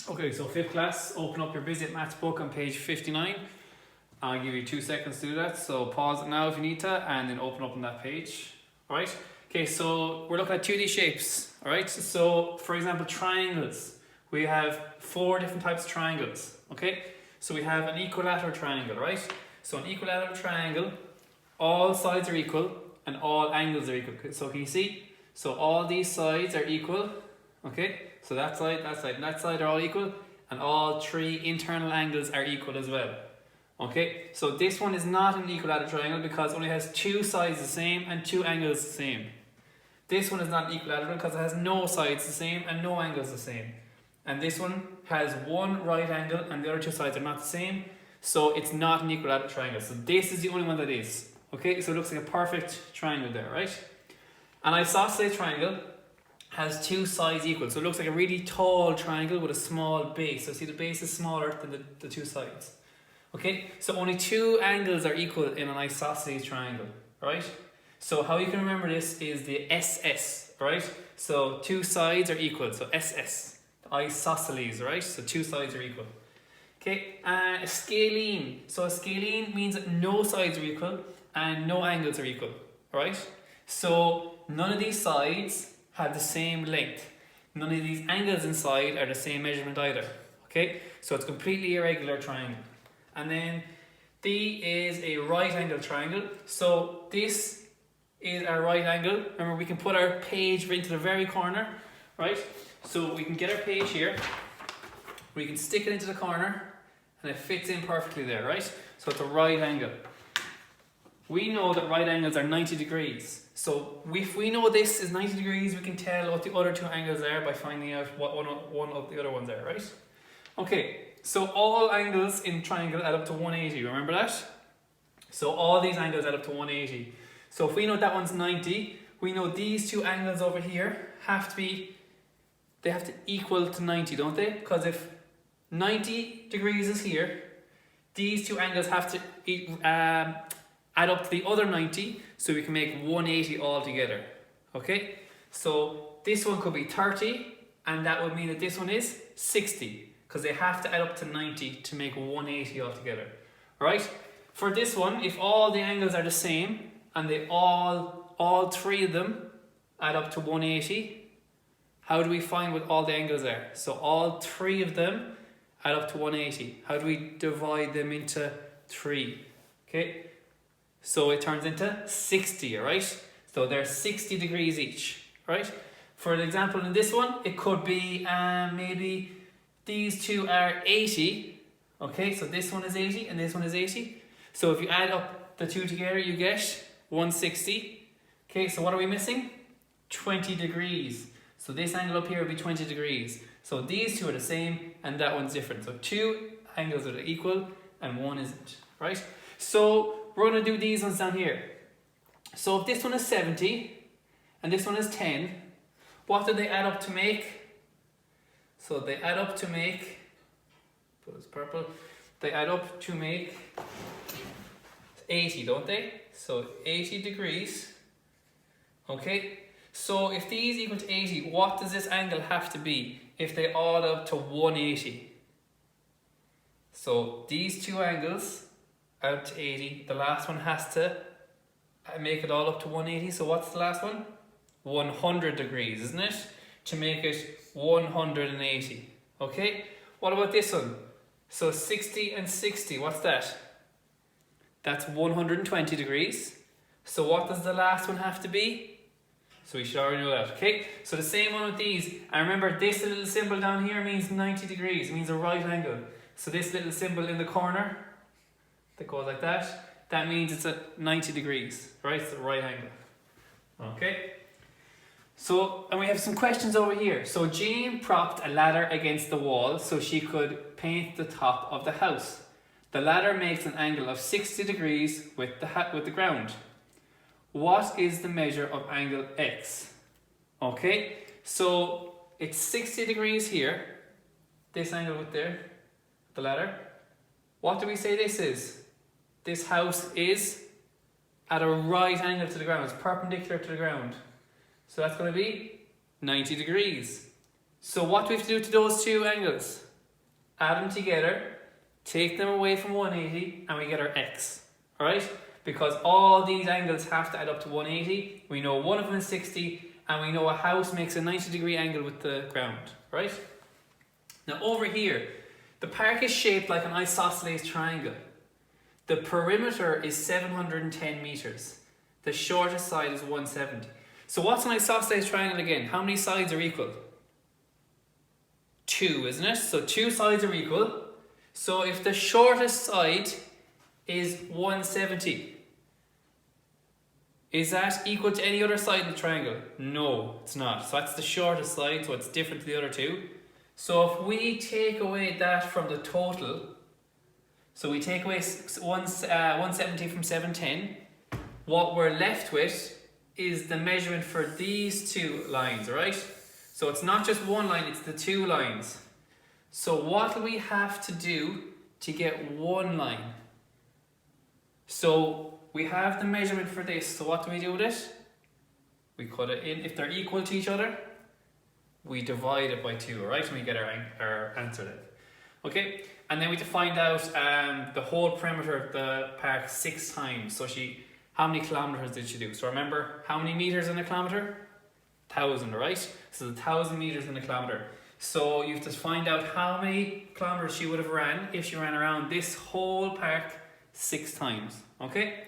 Okay, so 5th class, open up your Visit Maths book on page 59. I'll give you 2 seconds to do that, so pause it now if you need to, and then open up on that page. Alright, okay, so we're looking at 2D shapes. Alright, so for example, triangles. We have 4 different types of triangles. Okay, so we have an equilateral triangle, right? So an equilateral triangle, all sides are equal and all angles are equal. So can you see? So all these sides are equal. Okay, so that side, and that side are all equal, and all 3 internal angles are equal as well. Okay, so this one is not an equilateral triangle because it only has 2 sides the same and 2 angles the same. This one is not an equilateral because it has no sides the same and no angles the same. And this one has 1 right angle and the other 2 sides are not the same, so it's not an equilateral triangle. So this is the only one that is. Okay, so it looks like a perfect triangle there, right? An isosceles triangle has 2 sides equal, so it looks like a really tall triangle with a small base. So see, the base is smaller than the 2 sides. Okay, so only 2 angles are equal in an isosceles triangle, right? So how you can remember this is the SS, right? So 2 sides are equal, so SS, isosceles, right? So 2 sides are equal. Okay, a scalene. So a scalene means that no sides are equal and no angles are equal, right? So none of these sides have the same length. None of these angles inside are the same measurement either. Okay, so it's completely irregular triangle. And then D is a right angle triangle. So this is our right angle. Remember, we can put our page into the very corner, right? So we can get our page here, we can stick it into the corner, and it fits in perfectly there, right? So it's a right angle. We know that right angles are 90 degrees. So if we know this is 90 degrees, we can tell what the other 2 angles are by finding out what one of the other ones are, right? Okay, so all angles in triangle add up to 180, remember that? So all these angles add up to 180. So if we know that one's 90, we know these 2 angles over here have to equal to 90, don't they? Because if 90 degrees is here, these 2 angles have to add up to the other 90, so we can make 180 altogether. Okay, so this one could be 30, and that would mean that this one is 60, because they have to add up to 90 to make 180 altogether. Alright, for this one, if all the angles are the same, and they all 3 of them add up to 180, how do we find what all the angles are? So all 3 of them add up to 180. How do we divide them into 3? Okay, so it turns into 60, right? So they're 60 degrees each, right? For an example in this one, it could be maybe these 2 are 80. Okay, so this one is 80 and this one is 80. So if you add up the 2 together, you get 160. Okay, so what are we missing? 20 degrees. So this angle up here would be 20 degrees. So these 2 are the same and that one's different. So 2 angles are equal and 1 isn't, right? So we're going to do these ones down here. So if this one is 70 and this one is 10, what do they add up to make? So they add up to make, put this purple, they add up to make 80, don't they? So 80 degrees. Okay, so if these equal to 80, what does this angle have to be if they all add up to 180? So these 2 angles add up to 80, the last one has to make it all up to 180. So what's the last one? 100 degrees, isn't it? To make it 180. Okay, what about this one? So 60 and 60, what's that? That's 120 degrees. So what does the last one have to be? So we should already know that. Okay, so the same one with these. And remember, this little symbol down here means 90 degrees, it means a right angle. So this little symbol in the corner that goes like that, that means it's at 90 degrees, right? It's a right angle. Okay, so, and we have some questions over here. So Jean propped a ladder against the wall so she could paint the top of the house. The ladder makes an angle of 60 degrees with the ground. What is the measure of angle X? Okay, so it's 60 degrees here, this angle with there, the ladder. What do we say this is? This house is at a right angle to the ground, it's perpendicular to the ground. So that's going to be 90 degrees. So what do we have to do to those 2 angles? add them together, take them away from 180, and we get our x. Alright? Because all these angles have to add up to 180. We know one of them is 60, and we know a house makes a 90-degree angle with the ground. Right? Now over here, the park is shaped like an isosceles triangle. The perimeter is 710 meters. The shortest side is 170. So what's an isosceles triangle again? How many sides are equal? 2, isn't it? So 2 sides are equal. So if the shortest side is 170, is that equal to any other side of the triangle? No, it's not. So that's the shortest side, so it's different to the other two. So if we take away that from the total, so we take away 170 from 710, what we're left with is the measurement for these two lines, alright? So it's not just one line, it's the two lines. So what do we have to do to get one line? So we have the measurement for this, so what do we do with it? We cut it in. If they're equal to each other, we divide it by 2, right? And we get our answer then. Okay, and then we have to find out the whole perimeter of the park 6 times. So how many kilometers did she do? So remember, how many meters in a kilometer? 1,000, right? So 1,000 meters in a kilometer. So you have to find out how many kilometers she would have ran if she ran around this whole park 6 times. Okay?